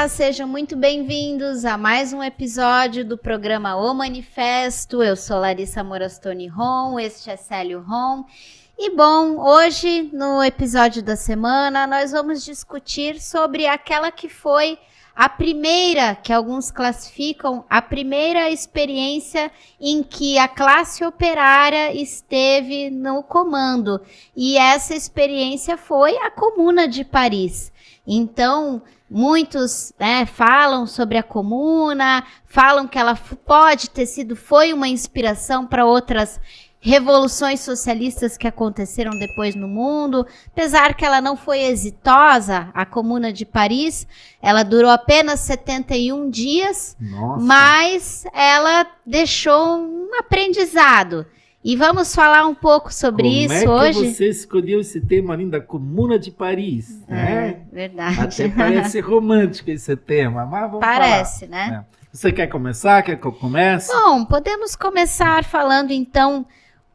Olá, sejam muito bem-vindos a mais um episódio do programa O Manifesto. Eu sou Larissa Morastoni Ron, este é Célio Ron. E bom, hoje no episódio da semana nós vamos discutir sobre aquela que foi a primeira, que alguns classificam, a primeira experiência em que a classe operária esteve no comando. E essa experiência foi a Comuna de Paris. Então, muitos falam sobre a Comuna, falam que ela foi uma inspiração para outras revoluções socialistas que aconteceram depois no mundo, apesar que ela não foi exitosa, a Comuna de Paris, ela durou apenas 71 dias, mas ela deixou um aprendizado. E vamos falar um pouco sobre isso hoje. Como é que você escolheu esse tema ali da Comuna de Paris? Verdade. Até parece romântico esse tema, mas vamos Parece, falar. né? Você quer começar? Quer que eu comece? Bom, podemos começar falando então,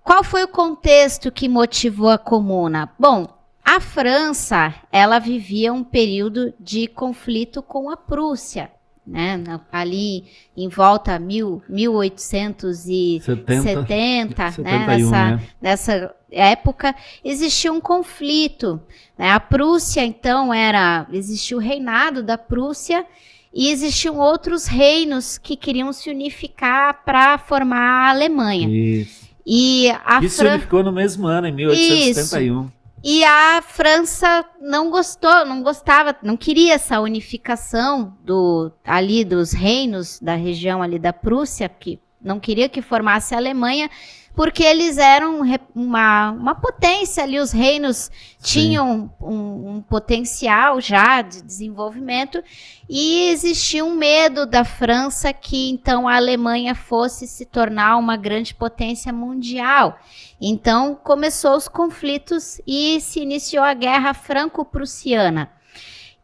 qual foi o contexto que motivou a Comuna? Bom, a França, ela vivia um período de conflito com a Prússia, né? Ali em volta a 1870, nessa época existia um conflito, né? A Prússia, então, existia o reinado da Prússia e existiam outros reinos que queriam se unificar para formar a Alemanha. Isso. Isso ficou no mesmo ano, em 1871. Isso. E a França não gostava, não queria essa unificação dos reinos da região ali da Prússia, que não queria que formasse a Alemanha, porque eles eram uma potência ali, os reinos tinham um potencial já de desenvolvimento e existia um medo da França que então a Alemanha fosse se tornar uma grande potência mundial. Então começou os conflitos e se iniciou a Guerra Franco-Prussiana.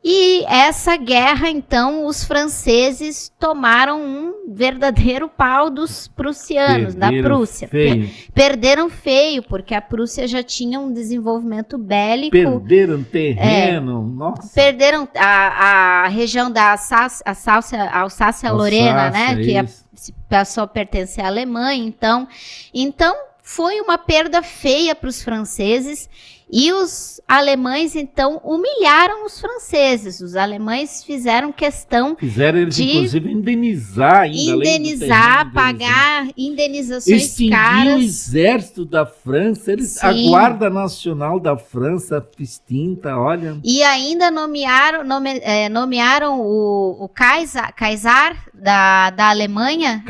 E essa guerra, então, os franceses tomaram um verdadeiro pau dos prussianos, da Prússia. Perderam feio, porque a Prússia já tinha um desenvolvimento bélico. Perderam terreno, nossa. Perderam a região da Alsácia-Lorena, né? Que passou a pertencer à Alemanha. Então foi uma perda feia para os franceses. E os alemães, então, humilharam os franceses. Os alemães fizeram questão eles, inclusive, indenizar ainda. Pagar indenizações caras. Extinguir o exército da França, a Guarda Nacional da França, extinta, olha. E ainda nomearam o Kaysar da Alemanha.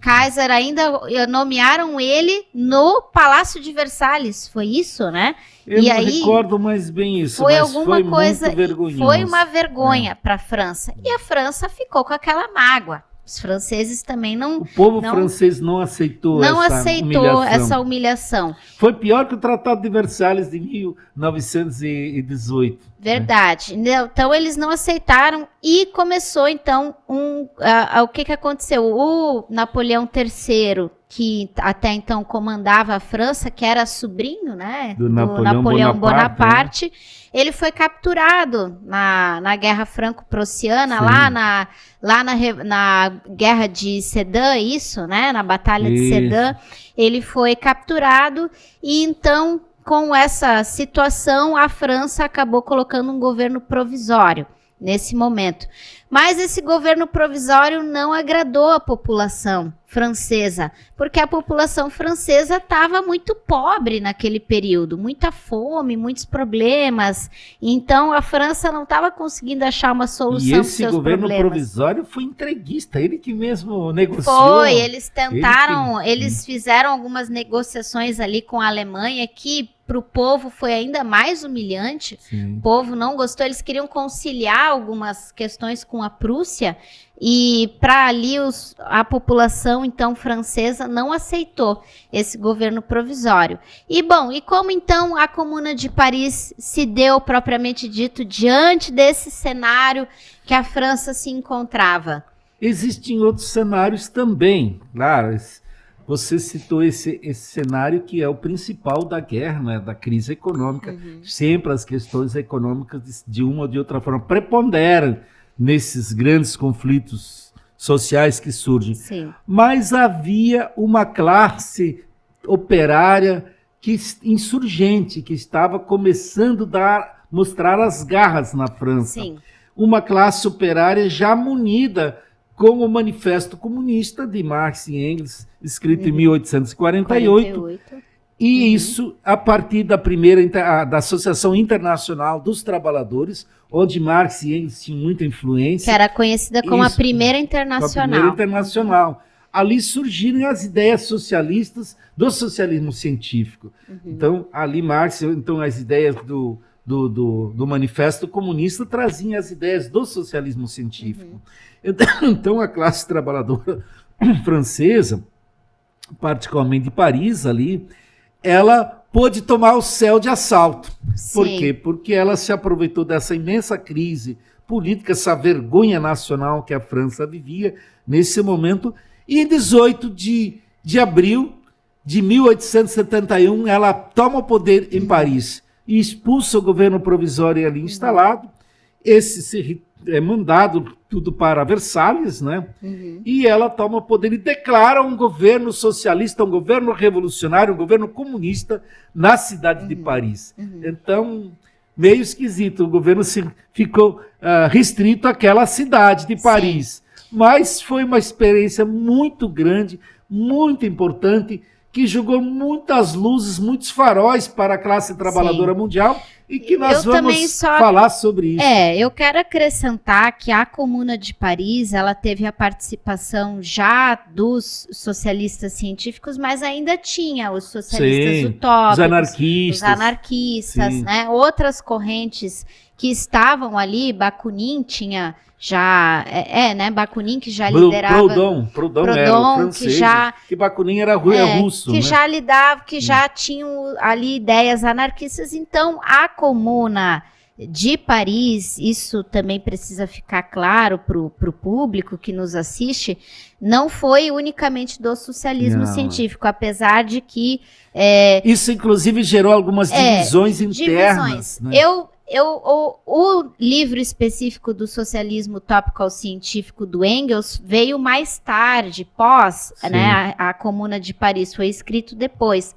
Kaiser ainda nomearam ele no Palácio de Versalhes. Foi isso, né? Eu não recordo mais bem isso, foi mas foi muito vergonhoso. Foi uma vergonha para a França. E a França ficou com aquela mágoa. Os franceses também não... O povo francês não aceitou essa humilhação. Foi pior que o Tratado de Versalhes de 1918. Verdade. Né? Então, eles não aceitaram e começou, então, o que aconteceu? O Napoleão III, que até então comandava a França, que era sobrinho, né, do Napoleão Bonaparte, ele foi capturado na Guerra Franco-Prussiana, lá na Guerra de Sedan, na Batalha de Sedan, ele foi capturado e então, com essa situação, a França acabou colocando um governo provisório nesse momento. Mas esse governo provisório não agradou a população francesa, porque a população francesa estava muito pobre naquele período, muita fome, muitos problemas. Então a França não estava conseguindo achar uma solução para os seus problemas. E esse governo provisório foi entreguista, ele que mesmo negociou. Eles eles fizeram algumas negociações ali com a Alemanha que para o povo foi ainda mais humilhante. O povo não gostou, eles queriam conciliar algumas questões com a Prússia e para ali a população então francesa não aceitou esse governo provisório. E como então a Comuna de Paris se deu propriamente dito diante desse cenário que a França se encontrava? Existem outros cenários também, claro. Você citou esse cenário que é o principal da guerra, né, da crise econômica. Sempre as questões econômicas de uma ou de outra forma preponderam nesses grandes conflitos sociais que surgem. Sim. Mas havia uma classe operária insurgente, que estava começando a mostrar as garras na França. Sim. Uma classe operária já munida com o Manifesto Comunista de Marx e Engels, escrito em 1848, e isso a partir da da Associação Internacional dos Trabalhadores, onde Marx e Engels tinham muita influência. Que era conhecida como a Primeira Internacional. A Primeira Internacional. Ali surgiram as ideias socialistas do socialismo científico. Então, ali Marx, então as ideias do Manifesto Comunista traziam as ideias do socialismo científico. Então, a classe trabalhadora francesa, particularmente de Paris ali, ela pôde tomar o céu de assalto. Sim. Por quê? Porque ela se aproveitou dessa imensa crise política, essa vergonha nacional que a França vivia nesse momento, e em 18 de abril de 1871, ela toma o poder em Paris e expulsa o governo provisório ali instalado. Esse é mandado tudo para Versalhes, né? E ela toma o poder e declara um governo socialista, um governo revolucionário, um governo comunista na cidade de Paris. Então, meio esquisito, o governo ficou restrito àquela cidade de Paris. Sim. Mas foi uma experiência muito grande, muito importante, que jogou muitas luzes, muitos faróis para a classe trabalhadora mundial, e que nós vamos falar sobre isso. Eu quero acrescentar que a Comuna de Paris, ela teve a participação já dos socialistas científicos, mas ainda tinha os socialistas utópicos, os anarquistas, né? Outras correntes que estavam ali. Bakunin tinha já, né? Bakunin que já liderava... Proudhon era o francês, que Bakunin era russo. Que, né? Já lidava, que já tinham ali ideias anarquistas. Então, a Comuna de Paris, isso também precisa ficar claro para o público que nos assiste, não foi unicamente do socialismo científico, apesar de que... isso, inclusive, gerou algumas divisões internas. Né? O livro específico do socialismo utópico científico do Engels veio mais tarde, né, a Comuna de Paris, foi escrito depois.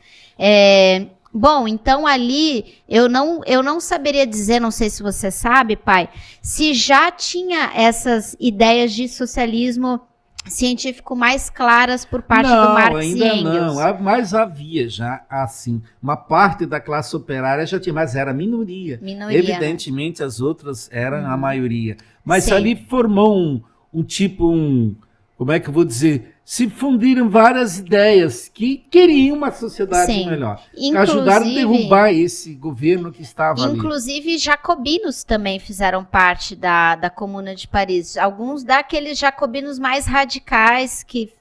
Bom, então ali eu não saberia dizer, não sei se você sabe, pai, se já tinha essas ideias de socialismo científico mais claras por parte do Marx e Engels. Não, mas havia já, assim, uma parte da classe operária já tinha, mas era minoria. Evidentemente, as outras eram a maioria. Mas ali formou como é que eu vou dizer? Se fundiram várias ideias que queriam uma sociedade melhor. Ajudaram a derrubar esse governo que estava ali. Inclusive, jacobinos também fizeram parte da Comuna de Paris. Alguns daqueles jacobinos mais radicais que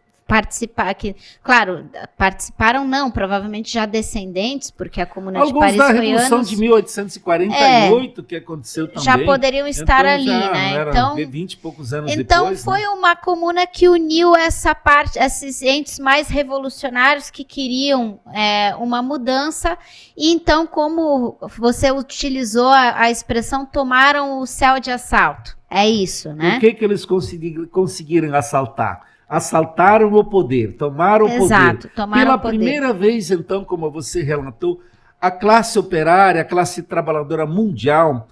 participaram não, provavelmente já descendentes, porque a Comuna de Paris foi da Revolução de 1848, que aconteceu também. Já poderiam estar ali, né? Então, 20 e poucos anos depois. Então, foi uma comuna que uniu esses entes mais revolucionários que queriam uma mudança, e então, como você utilizou a expressão, tomaram o céu de assalto. É isso, né? O que eles conseguiram assaltar? Assaltaram o poder, tomaram o poder. Pela primeira vez, então, como você relatou, a classe operária, a classe trabalhadora mundial,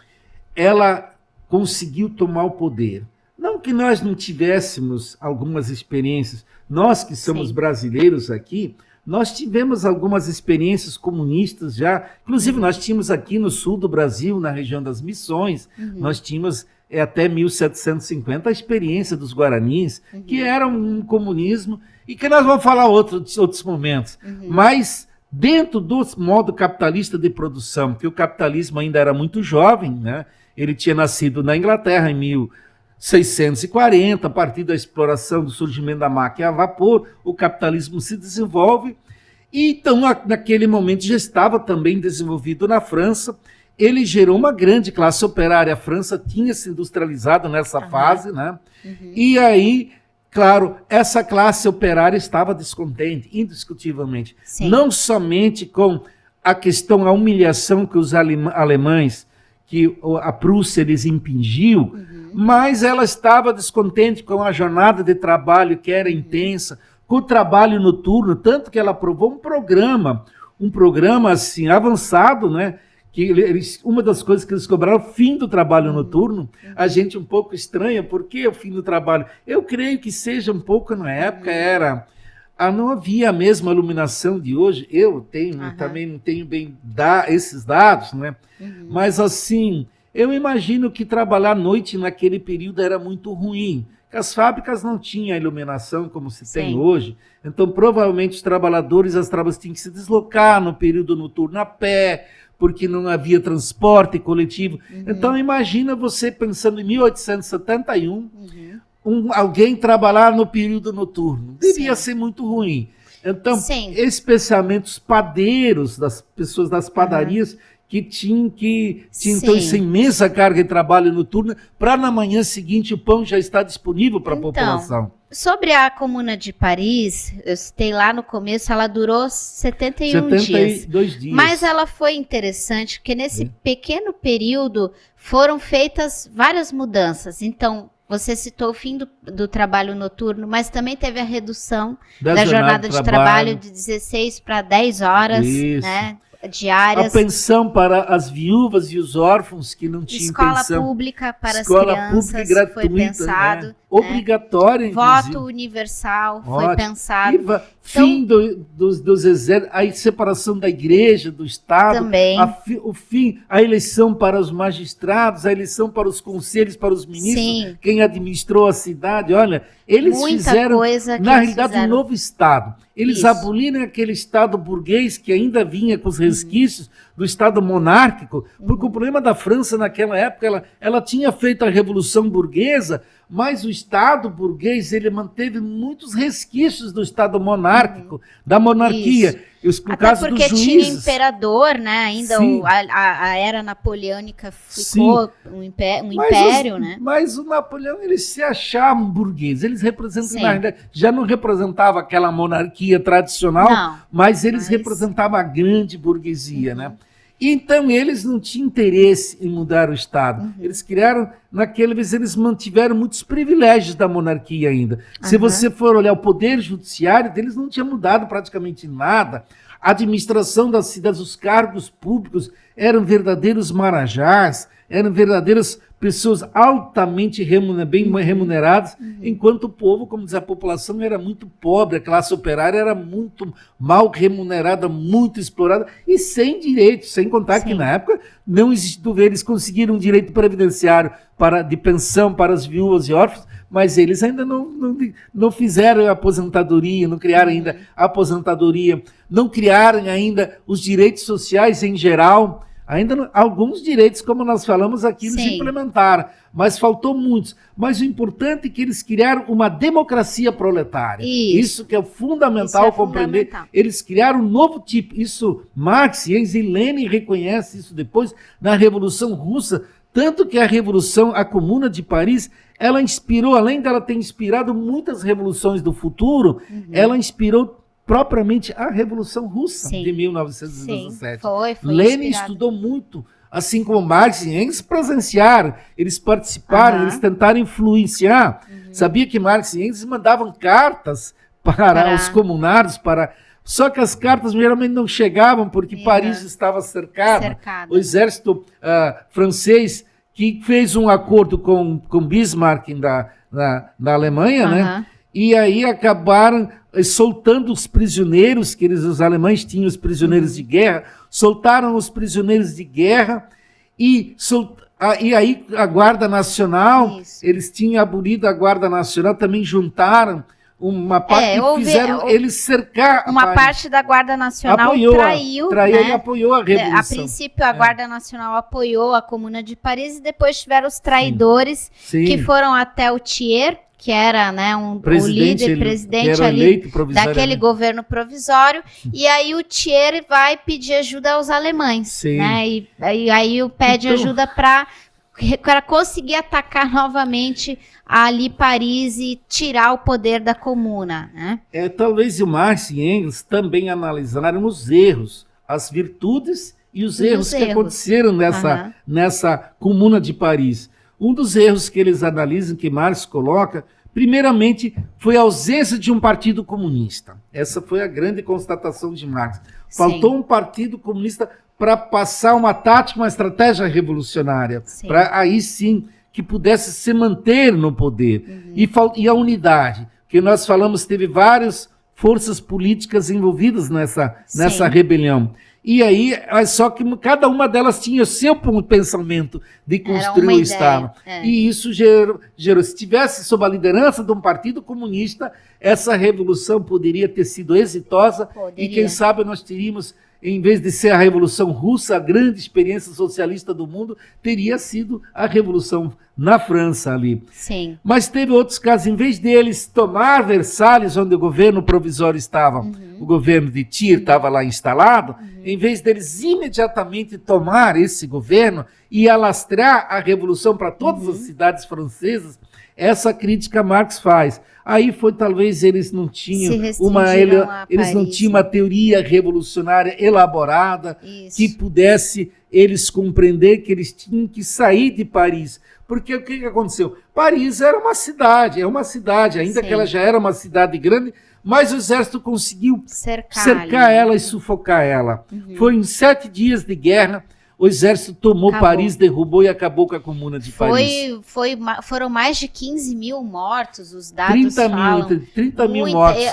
ela conseguiu tomar o poder. Não que nós não tivéssemos algumas experiências, nós que somos brasileiros aqui, nós tivemos algumas experiências comunistas já, inclusive nós tínhamos aqui no sul do Brasil, na região das Missões, nós tínhamos até 1750 a experiência dos Guaranis, que era um comunismo, e que nós vamos falar outros momentos. Mas dentro do modo capitalista de produção, que o capitalismo ainda era muito jovem, né? Ele tinha nascido na Inglaterra em 1640, a partir da exploração do surgimento da máquina a vapor, o capitalismo se desenvolve, e então naquele momento já estava também desenvolvido na França. Ele gerou uma grande classe operária. A França tinha se industrializado nessa fase, né? E aí, claro, essa classe operária estava descontente, indiscutivelmente. Não somente com a humilhação que os alemães, que a Prússia lhes impingiu, mas ela estava descontente com a jornada de trabalho que era intensa, com o trabalho noturno, tanto que ela aprovou um programa assim avançado, né? Que uma das coisas que eles cobraram, o fim do trabalho noturno, a gente um pouco estranha, por que o fim do trabalho? Eu creio que seja um pouco, na época, não havia a mesma iluminação de hoje, eu também não tenho bem esses dados, né? Mas assim, eu imagino que trabalhar à noite naquele período era muito ruim, que as fábricas não tinham a iluminação como se tem hoje, então provavelmente os trabalhadores tinham que se deslocar no período noturno a pé, porque não havia transporte coletivo. Então, imagina você pensando em 1871, alguém trabalhar no período noturno. Devia ser muito ruim. Então, especialmente os padeiros, das pessoas das padarias, que tinham então essa imensa carga de trabalho noturna, para na manhã seguinte o pão já estar disponível para a população. Sobre a Comuna de Paris, eu citei lá no começo, ela durou 72 dias. Mas ela foi interessante, porque nesse pequeno período foram feitas várias mudanças. Então, você citou o fim do trabalho noturno, mas também teve a redução da jornada de trabalho de 16 para 10 horas, né? Diárias. A pensão para as viúvas e os órfãos que não tinham pensão. Escola pública para as crianças pública gratuita, foi pensado. Né? Obrigatória, Voto universal foi pensado. Fim dos exércitos, a separação da igreja, do Estado. Também. A eleição para os magistrados, a eleição para os conselhos, para os ministros, quem administrou a cidade. Olha, eles fizeram, na realidade, um novo Estado. Eles aboliram aquele Estado burguês que ainda vinha com os resquícios do Estado monárquico, porque o problema da França naquela época, ela tinha feito a Revolução Burguesa, mas o Estado burguês ele manteve muitos resquícios do Estado monárquico, da monarquia. Até porque tinha imperador, né? Ainda a era napoleônica ficou um império, né? Mas o Napoleão, eles se achavam burgueses, eles representam, na realidade, já não representava aquela monarquia tradicional, mas eles representavam a grande burguesia, né? Então, eles não tinham interesse em mudar o Estado. Eles criaram, eles mantiveram muitos privilégios da monarquia ainda. Se você for olhar o poder judiciário deles, não tinha mudado praticamente nada. A administração das cidades, os cargos públicos eram verdadeiros marajás, eram verdadeiras pessoas altamente bem remuneradas, enquanto o povo, como diz a população, era muito pobre, a classe operária era muito mal remunerada, muito explorada e sem direitos, sem contar que na época não existiu, eles conseguiram um direito previdenciário de pensão para as viúvas e órfãos, mas eles ainda não fizeram a aposentadoria, não criaram ainda a aposentadoria, não criaram ainda os direitos sociais em geral. Ainda alguns direitos, como nós falamos aqui, eles implementaram, mas faltou muitos. Mas o importante é que eles criaram uma democracia proletária. Isso que é fundamental compreender. Eles criaram um novo tipo. Isso Marx e Engels e Lenin reconhecem isso depois na Revolução Russa, tanto que a Comuna de Paris, ela inspirou, além dela ter inspirado muitas revoluções do futuro, ela inspirou propriamente a Revolução Russa de 1917. Foi Lenin estudou muito, assim como Marx e Engels presenciaram, eles participaram, eles tentaram influenciar. Sabia que Marx e Engels mandavam cartas para os comunários, só que as cartas geralmente não chegavam porque Paris estava cercado. O exército francês, que fez um acordo com Bismarck na Alemanha, né? E aí acabaram soltando os prisioneiros, os alemães tinham os prisioneiros de guerra, soltaram os prisioneiros de guerra e aí a Guarda Nacional, eles tinham abolido a Guarda Nacional, também juntaram uma parte fizeram eles cercar uma parte da Guarda Nacional traiu, né? E apoiou a Revolução. A princípio a Guarda Nacional apoiou a Comuna de Paris e depois tiveram os traidores que foram até o Thiers, que era, né, o líder, presidente ali daquele governo provisório, e aí o Thiers vai pedir ajuda aos alemães, né, e aí pede ajuda para conseguir atacar novamente ali Paris e tirar o poder da Comuna, né? Talvez o Marx e Engels também analisaram os erros, as virtudes e os erros que aconteceram nessa Comuna de Paris. Um dos erros que eles analisam, que Marx coloca, primeiramente, foi a ausência de um partido comunista. Essa foi a grande constatação de Marx. Faltou um partido comunista para passar uma tática, uma estratégia revolucionária, para aí sim que pudesse se manter no poder. E a unidade, que nós falamos, teve várias forças políticas envolvidas nessa rebelião. E aí, só que cada uma delas tinha o seu pensamento de construir o Estado. E isso gerou, se tivesse sob a liderança de um partido comunista, essa revolução poderia ter sido exitosa. E quem sabe nós teríamos, em vez de ser a Revolução Russa, a grande experiência socialista do mundo, teria sido a Revolução na França ali. Sim. Mas teve outros casos, em vez deles tomar Versalhes, onde o governo provisório estava, o governo de Thiers estava lá instalado, em vez deles imediatamente tomar esse governo e alastrar a Revolução para todas as cidades francesas, essa crítica Marx faz. Aí foi, talvez, eles não tinham uma teoria revolucionária elaborada que pudesse eles compreender que eles tinham que sair de Paris. Porque o que aconteceu? Paris era uma cidade, ainda que ela já era uma cidade grande, mas o exército conseguiu cercar ela e sufocar ela. Foi em 7 dias de guerra. O exército tomou Paris, derrubou e acabou com a Comuna de Paris. Foram mais de 15 mil mortos, os dados falam. 30 mil mortos.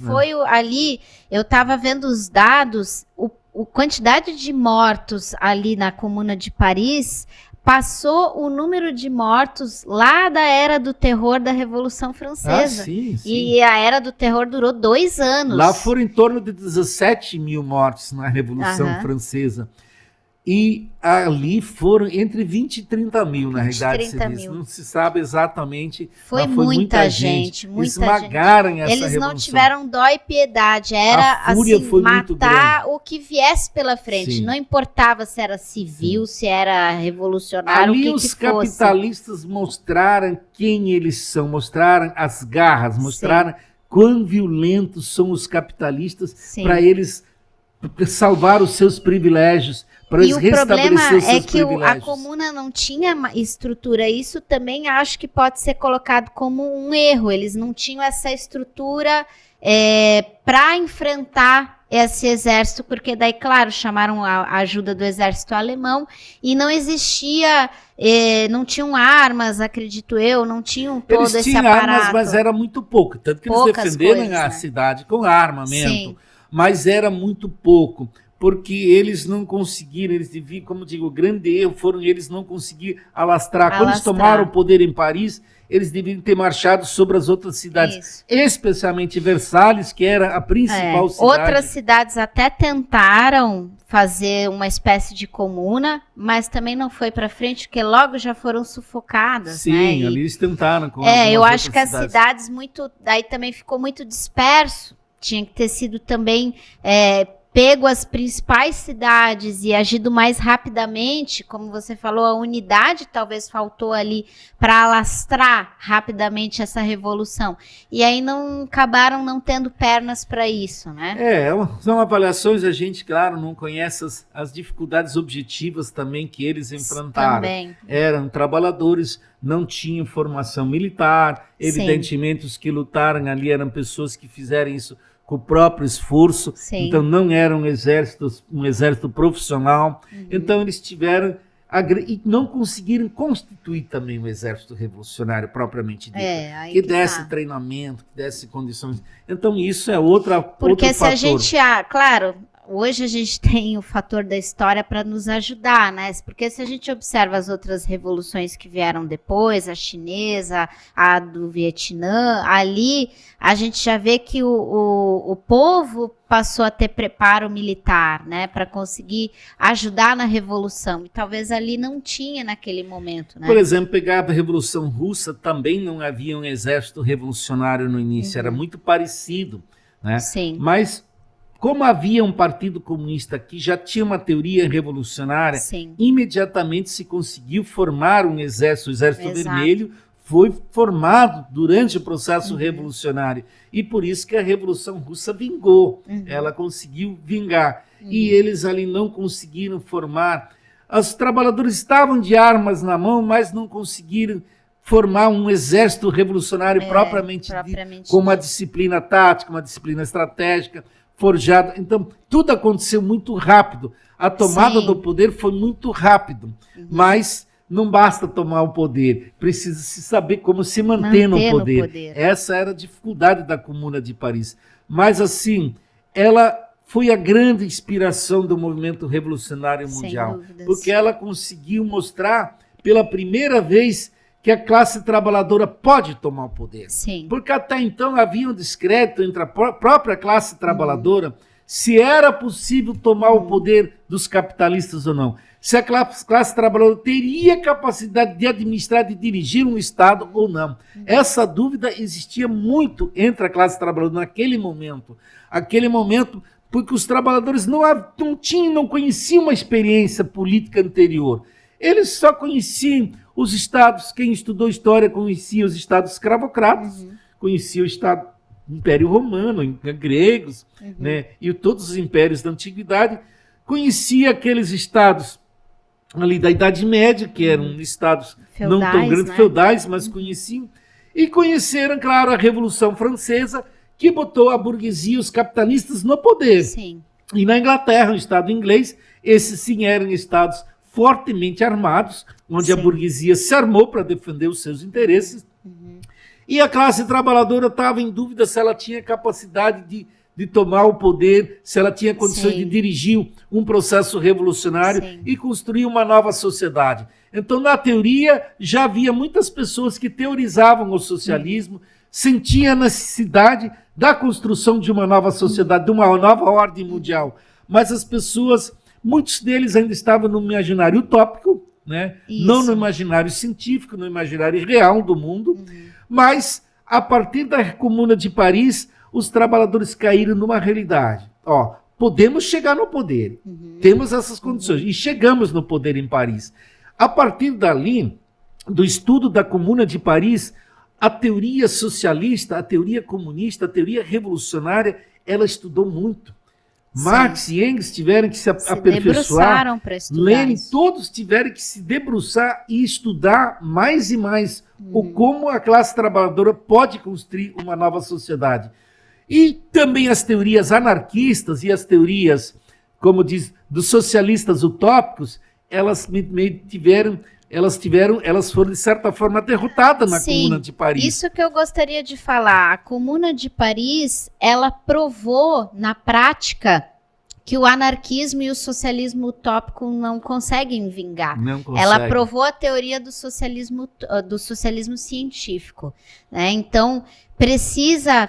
Foi ali, eu estava vendo os dados, a quantidade de mortos ali na Comuna de Paris passou o número de mortos lá da Era do Terror da Revolução Francesa. Sim. E a Era do Terror durou 2 anos. Lá foram em torno de 17 mil mortos na Revolução Francesa. E ali foram entre 20 e 30 mil, na realidade. Não se sabe exatamente. Foi muita gente. Esmagaram essa Eles revolução. não tiveram dó e piedade. Era assim, matar o que viesse pela frente. Sim. Não importava se era civil, se era revolucionário, ali o que os fosse. Capitalistas mostraram quem eles são, mostraram as garras, mostraram quão violentos são os capitalistas para eles salvar os seus privilégios. E o problema é que a Comuna não tinha estrutura. Isso também acho que pode ser colocado como um erro. Eles não tinham essa estrutura para enfrentar esse exército, porque daí, claro, chamaram a ajuda do exército alemão e não existia, não tinham armas, acredito eu, não tinham todo esse aparato. Eles tinham armas, mas era muito pouco. Tanto que eles defenderam a cidade com armamento, mas era muito pouco. Porque eles não conseguiram, eles deviam, como digo, o grande erro foram eles não conseguir alastrar. Quando eles tomaram o poder em Paris, eles deviam ter marchado sobre as outras cidades, especialmente Versalhes, que era a principal cidade. Outras cidades até tentaram fazer uma espécie de comuna, mas também não foi para frente, porque logo já foram sufocadas. Sim, ali eles tentaram. Eu acho que as cidades daí também ficou muito disperso, tinha que ter sido também... pego as principais cidades e agido mais rapidamente, como você falou, a unidade talvez faltou ali para alastrar rapidamente essa revolução. E aí acabaram não tendo pernas para isso, né? São avaliações, a gente, claro, não conhece as dificuldades objetivas também que eles enfrentaram. Também. Eram trabalhadores, não tinham formação militar, evidentemente os que lutaram ali eram pessoas que fizeram isso com o próprio esforço, então não era um exército profissional, então eles tiveram, e não conseguiram constituir também um exército revolucionário propriamente dito, que desse treinamento, que desse condições, então isso é outro fator. Porque se a gente, claro, hoje a gente tem o fator da história para nos ajudar, né? Porque se a gente observa as outras revoluções que vieram depois, a chinesa, a do Vietnã, ali a gente já vê que o povo passou a ter preparo militar, né? Para conseguir ajudar na revolução. E talvez ali não tinha naquele momento, né? Por exemplo, pegar a Revolução Russa, também não havia um exército revolucionário no início, era muito parecido, né? Sim. Mas como havia um partido comunista que já tinha uma teoria revolucionária, imediatamente se conseguiu formar um exército, o Exército Vermelho foi formado durante o processo revolucionário. E por isso que a Revolução Russa vingou. Ela conseguiu vingar. E eles ali não conseguiram formar. Os trabalhadores estavam de armas na mão, mas não conseguiram formar um exército revolucionário propriamente dito, com uma disciplina tática, uma disciplina estratégica, forjada. Então, tudo aconteceu muito rápido. A tomada do poder foi muito rápido. Mas não basta tomar o poder, precisa se saber como se manter no poder. Essa era a dificuldade da Comuna de Paris. Mas, assim, ela foi a grande inspiração do movimento revolucionário mundial, porque ela conseguiu mostrar, pela primeira vez, que a classe trabalhadora pode tomar o poder. Porque até então havia um descrédito entre a própria classe trabalhadora se era possível tomar o poder dos capitalistas ou não. Se a classe trabalhadora teria capacidade de administrar, de dirigir um Estado ou não. Essa dúvida existia muito entre a classe trabalhadora naquele momento. Porque os trabalhadores não conheciam uma experiência política anterior. Eles só conheciam os estados, quem estudou história conhecia os estados escravocratas, conhecia o Estado Império Romano, gregos, né, e todos os impérios da antiguidade, conhecia aqueles estados ali da Idade Média, que eram estados feudais, não tão grandes, feudais, mas conheciam, e conheceram, claro, a Revolução Francesa, que botou a burguesia, os capitalistas, no poder. E na Inglaterra, o Estado inglês, esses sim eram estados fortemente armados, onde a burguesia se armou para defender os seus interesses. E a classe trabalhadora estava em dúvida se ela tinha capacidade de tomar o poder, se ela tinha condições de dirigir um processo revolucionário e construir uma nova sociedade. Então, na teoria, já havia muitas pessoas que teorizavam o socialismo, sentiam a necessidade da construção de uma nova sociedade, de uma nova ordem mundial. Mas as pessoas, muitos deles ainda estavam no imaginário utópico, né? Não no imaginário científico, no imaginário real do mundo. Mas, a partir da Comuna de Paris, os trabalhadores caíram numa realidade. Podemos chegar no poder, temos essas condições, e chegamos no poder em Paris. A partir dali, do estudo da Comuna de Paris, a teoria socialista, a teoria comunista, a teoria revolucionária, ela estudou muito. Marx e Engels tiveram que se aperfeiçoar, Lenin, todos tiveram que se debruçar e estudar mais e mais como a classe trabalhadora pode construir uma nova sociedade. E também as teorias anarquistas e as teorias, como diz, dos socialistas utópicos, elas foram, de certa forma, derrotadas na Comuna de Paris. Isso que eu gostaria de falar. A Comuna de Paris, ela provou, na prática, que o anarquismo e o socialismo utópico não conseguem vingar. Ela provou a teoria do socialismo científico, né? Então, precisa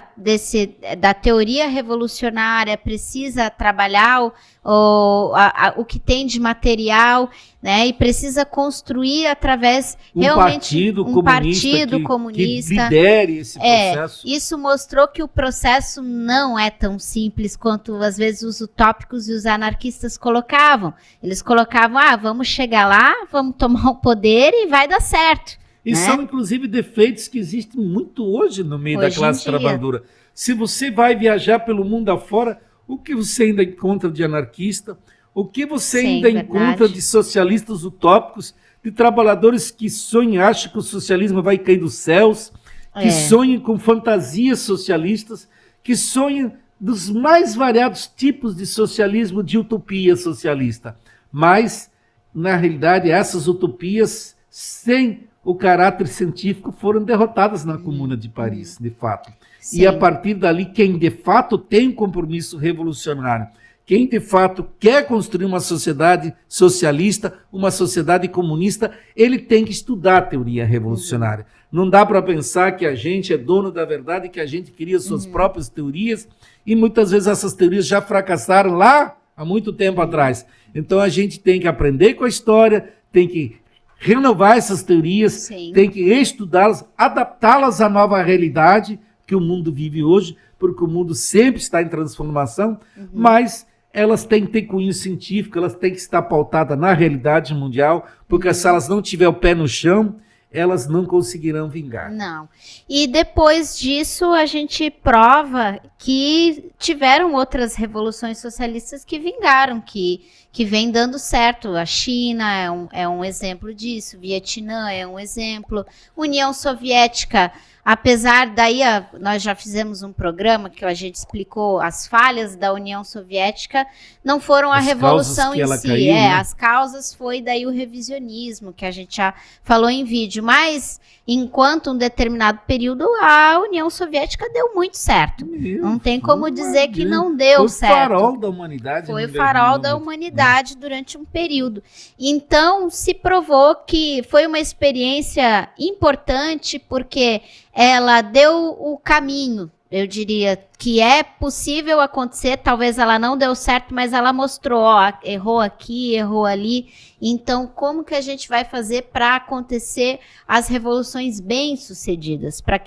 da teoria revolucionária, precisa trabalhar o que tem de material, né? E precisa construir através realmente um partido comunista que lidere esse processo. Isso mostrou que o processo não é tão simples quanto às vezes os utópicos e os anarquistas colocavam. Eles colocavam, vamos chegar lá, vamos tomar o poder e vai dar certo. E são, inclusive, defeitos que existem muito hoje no meio da classe trabalhadora. Se você vai viajar pelo mundo afora, o que você ainda encontra de anarquista? O que você ainda encontra de socialistas utópicos, de trabalhadores que sonham, acham que o socialismo vai cair dos céus, que sonham com fantasias socialistas, que sonham dos mais variados tipos de socialismo, de utopia socialista. Mas, na realidade, essas utopias, sem o caráter científico, foram derrotadas na Comuna de Paris, de fato. E a partir dali, quem de fato tem um compromisso revolucionário, quem de fato quer construir uma sociedade socialista, uma sociedade comunista, ele tem que estudar a teoria revolucionária. Não dá para pensar que a gente é dono da verdade, que a gente cria suas próprias teorias, e muitas vezes essas teorias já fracassaram lá há muito tempo atrás. Então a gente tem que aprender com a história, tem que renovar essas teorias, tem que estudá-las, adaptá-las à nova realidade que o mundo vive hoje, porque o mundo sempre está em transformação, mas elas têm que ter cunho científico, elas têm que estar pautadas na realidade mundial, porque se elas não tiverem o pé no chão, elas não conseguirão vingar. Não. E depois disso, a gente prova que tiveram outras revoluções socialistas que vingaram, que vem dando certo. A China é um exemplo disso, Vietnã é um exemplo, União Soviética, apesar daí, nós já fizemos um programa que a gente explicou as falhas da União Soviética, não foram a revolução em si, caiu, né? As causas foi daí o revisionismo, que a gente já falou em vídeo, mas enquanto um determinado período a União Soviética deu muito certo. Não tem como dizer que não deu certo. Foi o farol da humanidade. Foi o farol da humanidade durante um período. Então, se provou que foi uma experiência importante porque ela deu o caminho, eu diria, que é possível acontecer, talvez ela não deu certo, mas ela mostrou, errou aqui, errou ali. Então, como que a gente vai fazer para acontecer as revoluções bem-sucedidas? Para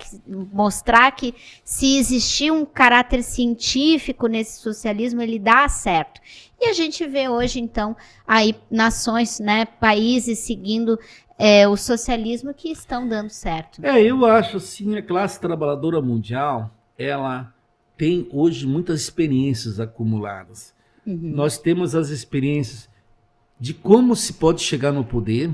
mostrar que se existir um caráter científico nesse socialismo, ele dá certo. E a gente vê hoje, então, aí nações, né, países seguindo o socialismo que estão dando certo. Eu acho assim, a classe trabalhadora mundial, ela tem hoje muitas experiências acumuladas. Nós temos as experiências de como se pode chegar no poder,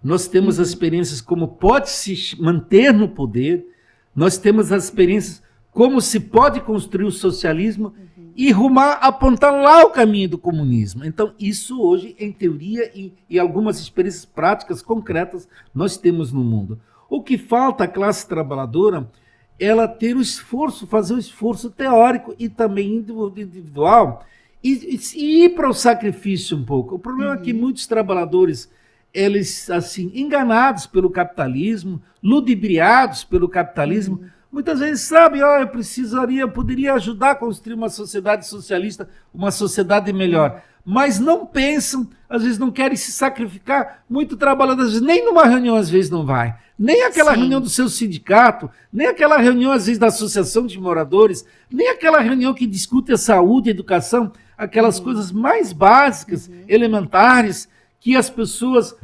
nós temos as experiências como pode se manter no poder, nós temos as experiências como se pode construir o socialismo e apontar lá o caminho do comunismo. Então, isso hoje, em teoria e algumas experiências práticas, concretas, nós temos no mundo. O que falta à classe trabalhadora, ela ter o esforço, fazer o esforço teórico e também individual, e ir para o sacrifício um pouco. O problema é que muitos trabalhadores, eles, assim, enganados pelo capitalismo, ludibriados pelo capitalismo, muitas vezes sabem, eu poderia ajudar a construir uma sociedade socialista, uma sociedade melhor. Mas não pensam, às vezes não querem se sacrificar. Muito trabalhador, às vezes nem numa reunião às vezes não vai. Nem aquela reunião do seu sindicato, nem aquela reunião às vezes da associação de moradores, nem aquela reunião que discute a saúde, a educação, aquelas coisas mais básicas, elementares, que as pessoas,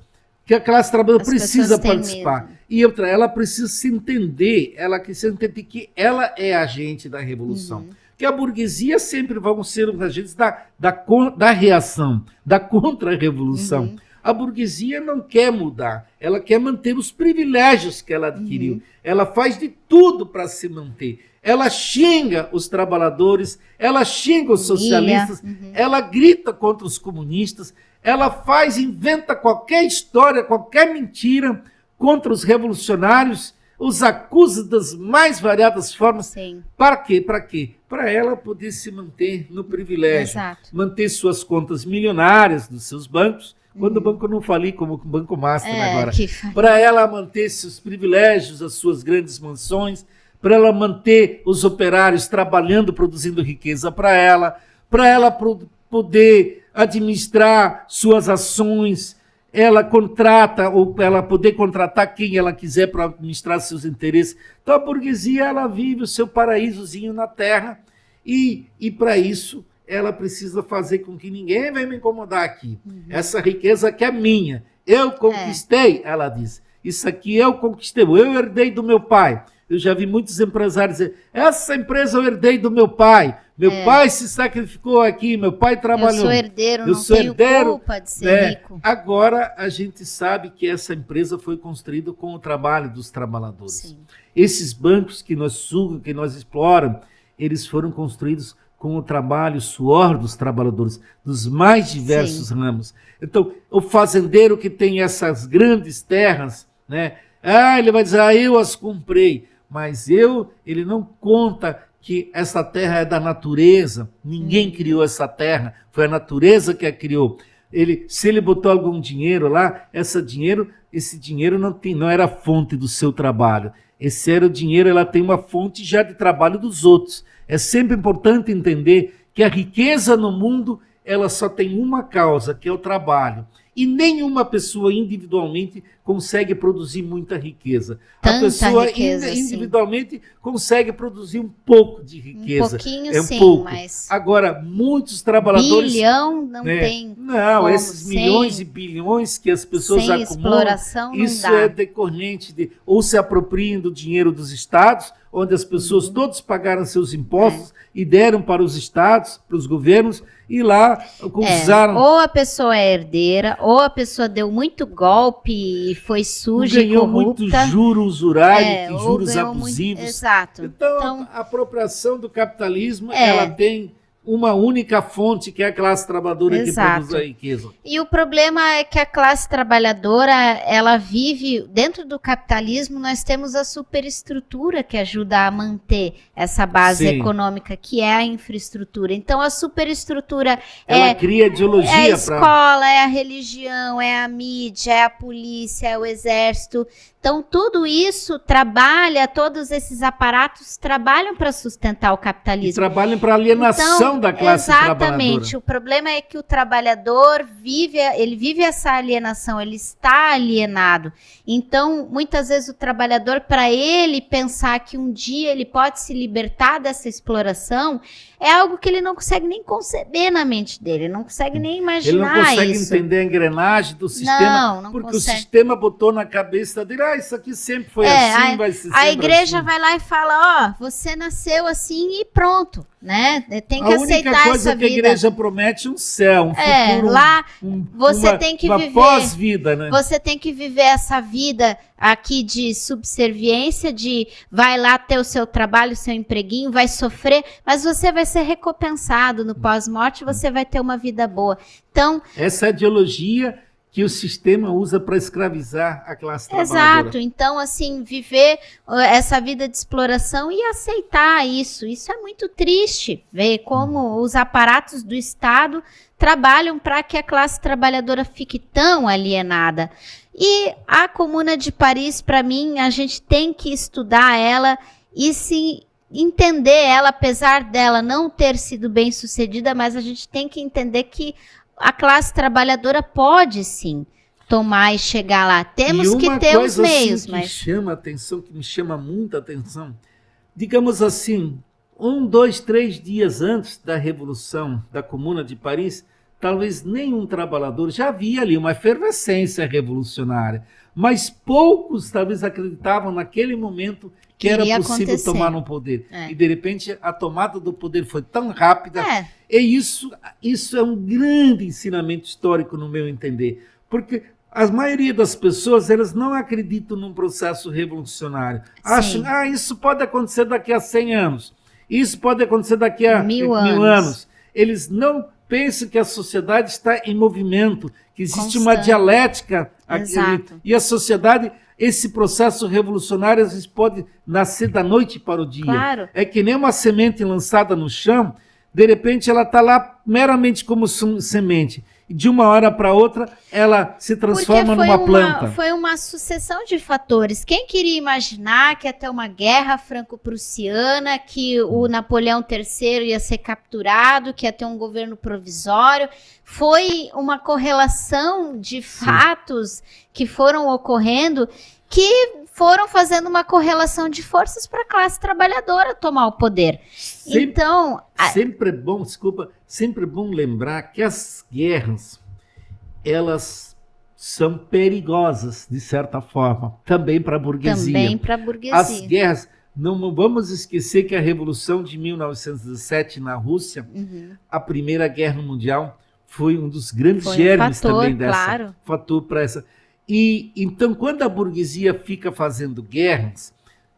que a classe trabalhadora precisa participar. E outra, ela precisa se entender, ela precisa entender que ela é agente da revolução. Que a burguesia sempre vão ser os agentes da reação, da contra-revolução. A burguesia não quer mudar, ela quer manter os privilégios que ela adquiriu. Ela faz de tudo para se manter. Ela xinga os trabalhadores, ela xinga os socialistas, ela grita contra os comunistas, ela inventa qualquer história, qualquer mentira contra os revolucionários, os acusa das mais variadas formas. Para quê? Para quê? Para ela poder se manter no privilégio, manter suas contas milionárias dos seus bancos, quando o banco não falir, como o Banco Master agora. Para ela manter seus privilégios, as suas grandes mansões, para ela manter os operários trabalhando, produzindo riqueza para ela poder administrar suas ações, ela contrata, ou ela poder contratar quem ela quiser para administrar seus interesses. Então a burguesia, ela vive o seu paraísozinho na terra e para isso ela precisa fazer com que ninguém venha me incomodar aqui. Essa riqueza aqui é minha, eu conquistei, ela diz. Isso aqui eu conquistei, eu herdei do meu pai. Eu já vi muitos empresários dizer, essa empresa eu herdei do meu pai. Meu pai se sacrificou aqui, meu pai trabalhou. Eu sou herdeiro, não tenho culpa de ser rico. Agora a gente sabe que essa empresa foi construída com o trabalho dos trabalhadores. Esses bancos que nós sugam, que nós exploramos, eles foram construídos com o trabalho, o suor dos trabalhadores, dos mais diversos ramos. Então, o fazendeiro que tem essas grandes terras, né? Ele vai dizer, eu as comprei. Mas ele não conta que essa terra é da natureza, ninguém criou essa terra, foi a natureza que a criou. Se ele botou algum dinheiro lá, esse dinheiro não era fonte do seu trabalho. Esse era o dinheiro, ela tem uma fonte já de trabalho dos outros. É sempre importante entender que a riqueza no mundo, ela só tem uma causa, que é o trabalho. E nenhuma pessoa individualmente consegue produzir muita riqueza. Tanta a pessoa riqueza, individualmente consegue produzir um pouco de riqueza. Um pouquinho, sim, pouco. Mas... Agora, muitos trabalhadores... Bilhão não tem. Não, esses milhões e bilhões que as pessoas acumulam, exploração, isso não dá. É decorrente de... Ou se apropriem do dinheiro dos estados, onde as pessoas todos pagaram seus impostos e deram para os estados, para os governos, e lá usaram... Ou a pessoa é herdeira, ou a pessoa deu muito golpe e foi suja e corrupta. Ganhou muito juros usurário, juros abusivos. Exato. Então, a apropriação do capitalismo, ela tem uma única fonte, que é a classe trabalhadora que produz a riqueza. E o problema é que a classe trabalhadora, ela vive, dentro do capitalismo, nós temos a superestrutura que ajuda a manter essa base econômica, que é a infraestrutura. Então, a superestrutura ela cria ideologia. É a escola, é a religião, é a mídia, é a polícia, é o exército. Então, tudo isso trabalha, todos esses aparatos trabalham para sustentar o capitalismo. E trabalham para a alienação da classe trabalhadora. Exatamente. O problema é que o trabalhador vive essa alienação, ele está alienado. Então, muitas vezes o trabalhador, para ele pensar que um dia ele pode se libertar dessa exploração, é algo que ele não consegue nem conceber na mente dele, não consegue nem imaginar isso. Ele não consegue entender a engrenagem do sistema, não porque consegue. O sistema botou na cabeça dele, isso aqui sempre foi assim, vai ser sempre a igreja assim. Vai lá e fala, você nasceu assim e pronto, né? Tem que aceitar essa vida. A única coisa que a igreja promete é um céu, um futuro, lá você tem que viver pós-vida, né? Você tem que viver essa vida aqui de subserviência, de vai lá ter o seu trabalho, o seu empreguinho, vai sofrer, mas você vai ser recompensado no pós-morte, você vai ter uma vida boa. Então, essa é a ideologia que o sistema usa para escravizar a classe trabalhadora. Exato. Então, assim, viver essa vida de exploração e aceitar isso. Isso é muito triste, ver como os aparatos do Estado trabalham para que a classe trabalhadora fique tão alienada. E a Comuna de Paris, para mim, a gente tem que estudar ela e se entender ela, apesar dela não ter sido bem sucedida, mas a gente tem que entender que a classe trabalhadora pode sim tomar e chegar lá. Temos que ter os meios. Assim, chama atenção, que me chama muita atenção, digamos assim, 1, 2, 3 dias antes da Revolução da Comuna de Paris, talvez nenhum trabalhador, já havia ali uma efervescência revolucionária, mas poucos talvez acreditavam naquele momento que era possível tomar no poder. E de repente a tomada do poder foi tão rápida. E isso é um grande ensinamento histórico no meu entender, porque a maioria das pessoas, elas não acreditam num processo revolucionário. Acham, isso pode acontecer daqui a 100 anos, isso pode acontecer daqui a 1000 anos. Eles não pensam que a sociedade está em movimento, que existe uma dialética aqui, e a sociedade, esse processo revolucionário, às vezes pode nascer da noite para o dia. Claro. É que nem uma semente lançada no chão, de repente ela está lá meramente como semente. E de uma hora para outra, ela se transforma numa planta. Foi uma sucessão de fatores. Quem queria imaginar que ia ter uma guerra franco-prussiana, que o Napoleão III ia ser capturado, que ia ter um governo provisório? Foi uma correlação de fatos que foram ocorrendo, que foram fazendo uma correlação de forças para a classe trabalhadora tomar o poder. Sempre é bom lembrar que as guerras, elas são perigosas, de certa forma, também para a burguesia. Também para a burguesia. As guerras, não vamos esquecer que a Revolução de 1917 na Rússia, a Primeira Guerra Mundial, foi um dos grandes germes também dessa. Fator para essa. E então, quando a burguesia fica fazendo guerras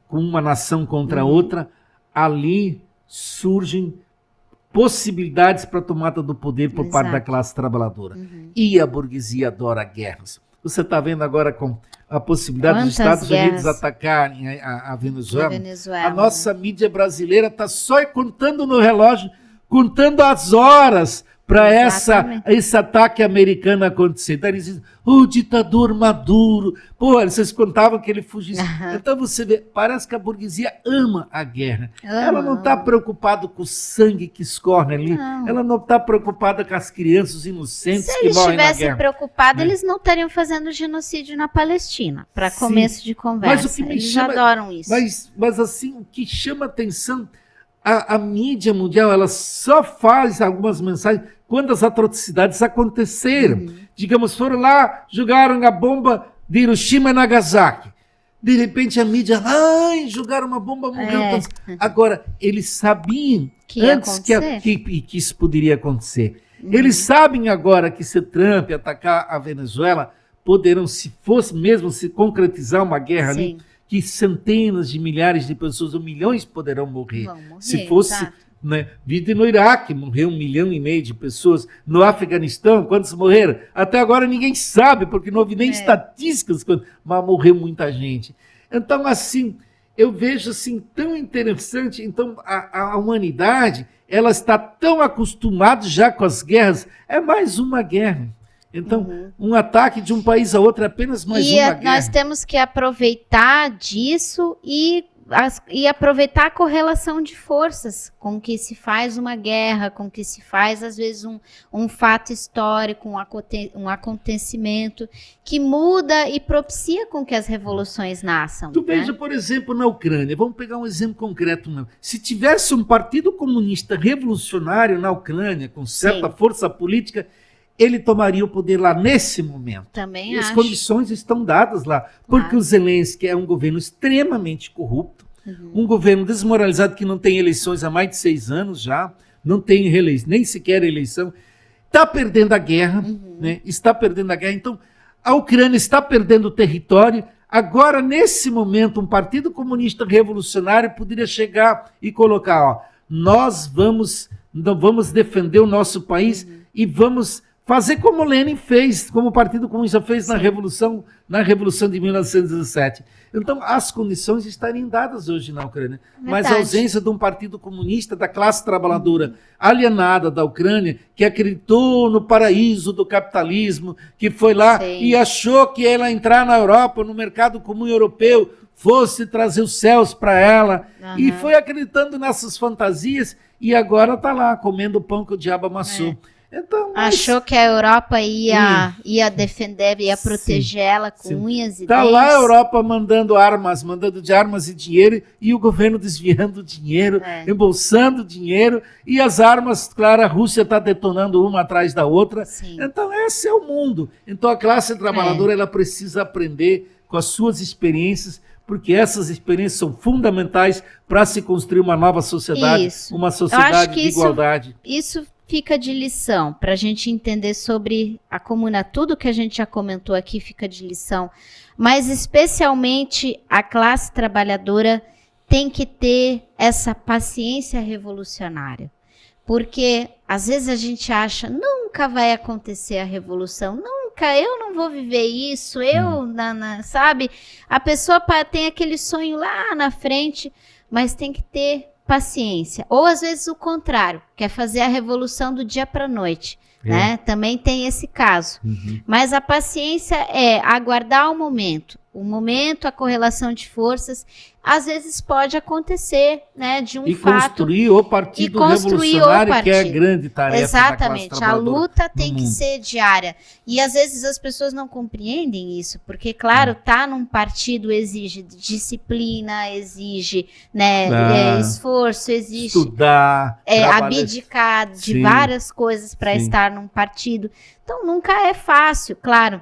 com uma nação contra outra, ali surgem possibilidades para a tomada do poder por parte da classe trabalhadora. E a burguesia adora guerras. Você está vendo agora com a possibilidade dos Estados Unidos atacarem a Venezuela? A nossa mídia brasileira está só contando no relógio, contando as horas para esse ataque americano acontecer. Daí eles dizem, o ditador Maduro. Pô, vocês contavam que ele fugisse. Então você vê, parece que a burguesia ama a guerra. Ela não está preocupada com o sangue que escorre ali. Não. Ela não está preocupada com as crianças inocentes que morrem na guerra. Se eles estivessem preocupados, eles não estariam fazendo genocídio na Palestina, para começo de conversa. Mas o que eles adoram isso. Mas assim, o que chama atenção... A mídia mundial, ela só faz algumas mensagens quando as atrocidades aconteceram. Digamos, foram lá, jogaram a bomba de Hiroshima e Nagasaki. De repente a mídia, jogaram uma bomba, morreu. Agora, eles sabiam antes que isso poderia acontecer. Eles sabem agora que se Trump atacar a Venezuela, poderão, se fosse mesmo se concretizar uma guerra ali, que centenas de milhares de pessoas ou milhões poderão morrer. Se fosse, vida no Iraque, morreu 1,5 milhão de pessoas. No Afeganistão, quantos morreram? Até agora ninguém sabe, porque não houve nem estatísticas, mas morreu muita gente. Então, assim, eu vejo assim, tão interessante. Então, a humanidade, ela está tão acostumada já com as guerras. É mais uma guerra. Então, um ataque de um país a outro é apenas mais uma guerra. Nós temos que aproveitar disso e aproveitar a correlação de forças com que se faz uma guerra, com que se faz, às vezes, um fato histórico, um acontecimento que muda e propicia com que as revoluções nasçam. Tu veja, por exemplo, na Ucrânia, vamos pegar um exemplo concreto. Se tivesse um partido comunista revolucionário na Ucrânia, com certa força política, ele tomaria o poder lá nesse momento. Também As condições estão dadas lá. Porque o Zelensky é um governo extremamente corrupto, um governo desmoralizado que não tem eleições há mais de 6 anos já, não tem nem sequer eleição, está perdendo a guerra, está perdendo a guerra. Então, a Ucrânia está perdendo o território. Agora, nesse momento, um partido comunista revolucionário poderia chegar e colocar, nós vamos defender o nosso país e vamos fazer como Lenin fez, como o Partido Comunista fez na Revolução de 1917. Então, as condições estariam dadas hoje na Ucrânia. Mas a ausência de um partido comunista, da classe trabalhadora alienada da Ucrânia, que acreditou no paraíso do capitalismo, que foi lá e achou que ela entrar na Europa, no mercado comum europeu, fosse trazer os céus para ela, e foi acreditando nessas fantasias, e agora está lá, comendo o pão que o diabo amassou. Então, achou que a Europa ia defender, ia proteger ela com unhas e dentes. Está lá a Europa mandando de armas e dinheiro, e o governo desviando dinheiro, embolsando dinheiro, e as armas, claro, a Rússia está detonando uma atrás da outra. Então esse é o mundo. Então a classe trabalhadora ela precisa aprender com as suas experiências, porque essas experiências são fundamentais para se construir uma nova sociedade, uma sociedade de igualdade. Isso fica de lição para a gente entender sobre a comuna. Tudo que a gente já comentou aqui fica de lição, mas especialmente a classe trabalhadora tem que ter essa paciência revolucionária, porque às vezes a gente acha, nunca vai acontecer a revolução, eu não vou viver isso, sabe? A pessoa tem aquele sonho lá na frente, mas tem que ter paciência. Ou às vezes o contrário, quer fazer a revolução do dia para a noite, né? Também tem esse caso. Mas a paciência é aguardar o momento, a correlação de forças, às vezes pode acontecer, né, de um fato. E construir o partido revolucionário, que é a grande tarefa. Exatamente, a luta tem que ser diária. E às vezes as pessoas não compreendem isso, porque, claro, tá num partido exige disciplina, exige, né, esforço, exige estudar, abdicar de várias coisas para estar num partido. Então nunca é fácil, claro.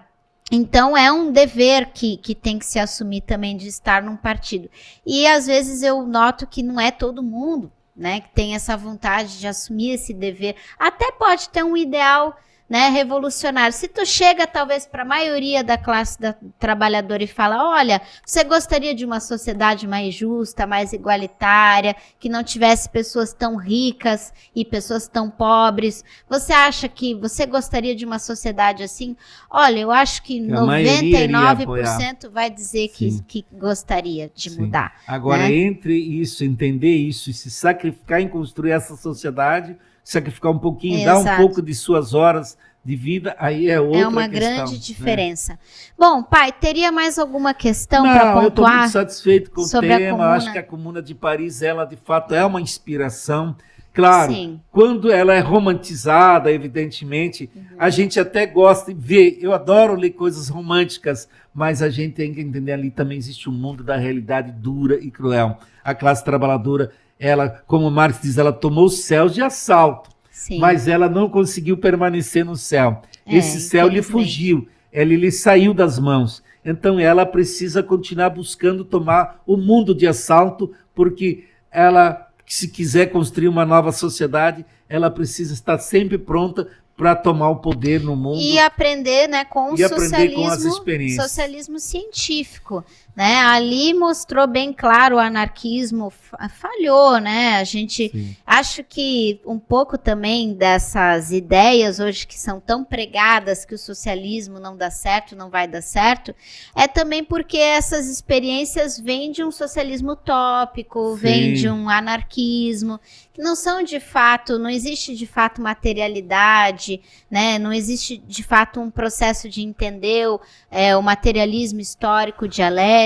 Então, é um dever que tem que se assumir também de estar num partido. E, às vezes, eu noto que não é todo mundo, né, que tem essa vontade de assumir esse dever. Até pode ter um ideal, né, revolucionário. Se tu chega, talvez, para a maioria da classe trabalhadora e fala, olha, você gostaria de uma sociedade mais justa, mais igualitária, que não tivesse pessoas tão ricas e pessoas tão pobres. Você acha que você gostaria de uma sociedade assim? Olha, eu acho que 99% vai dizer que gostaria de mudar. Agora, né? entre isso, entender isso e se sacrificar em construir essa sociedade, sacrificar um pouquinho, dar um pouco de suas horas de vida, aí é outra questão. É uma grande diferença. Bom, pai, teria mais alguma questão para pontuar? Eu estou muito satisfeito com o tema. Acho que a Comuna de Paris, ela de fato é uma inspiração. Claro, quando ela é romantizada, evidentemente, a gente até gosta de ver. Eu adoro ler coisas românticas, mas a gente tem que entender ali também existe um mundo da realidade dura e cruel. A classe trabalhadora, ela, como Marx diz, ela tomou os céus de assalto, mas ela não conseguiu permanecer no céu. Esse céu lhe fugiu, ele lhe saiu das mãos. Então ela precisa continuar buscando tomar o mundo de assalto, porque ela, se quiser construir uma nova sociedade, ela precisa estar sempre pronta para tomar o poder no mundo. E aprender, né, com o socialismo científico. Né? Ali mostrou bem claro o anarquismo falhou, né? A gente acho que um pouco também dessas ideias hoje que são tão pregadas que o socialismo não dá certo, não vai dar certo, é também porque essas experiências vêm de um socialismo utópico, vêm de um anarquismo, que não são de fato, não existe de fato materialidade, né? Não existe de fato um processo de entender o materialismo histórico dialético.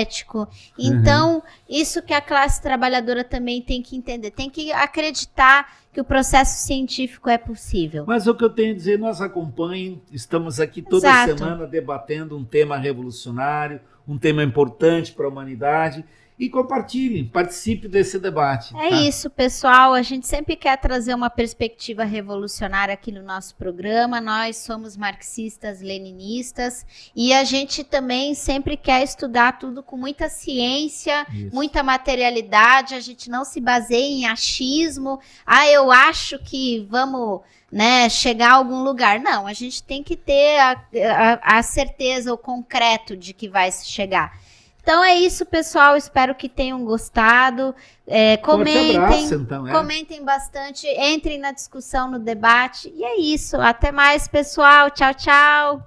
Então, isso que a classe trabalhadora também tem que entender, tem que acreditar que o processo científico é possível. Mas o que eu tenho a dizer, nos acompanhem, estamos aqui toda semana debatendo um tema revolucionário, um tema importante para a humanidade, e compartilhem, participe desse debate. Isso, pessoal. A gente sempre quer trazer uma perspectiva revolucionária aqui no nosso programa. Nós somos marxistas, leninistas e a gente também sempre quer estudar tudo com muita ciência, muita materialidade. A gente não se baseia em achismo. Eu acho que vamos, né, chegar a algum lugar. Não, a gente tem que ter a certeza, o concreto de que vai se chegar. Então é isso, pessoal. Espero que tenham gostado. Comentem bastante, entrem na discussão, no debate. E é isso. Até mais, pessoal. Tchau, tchau.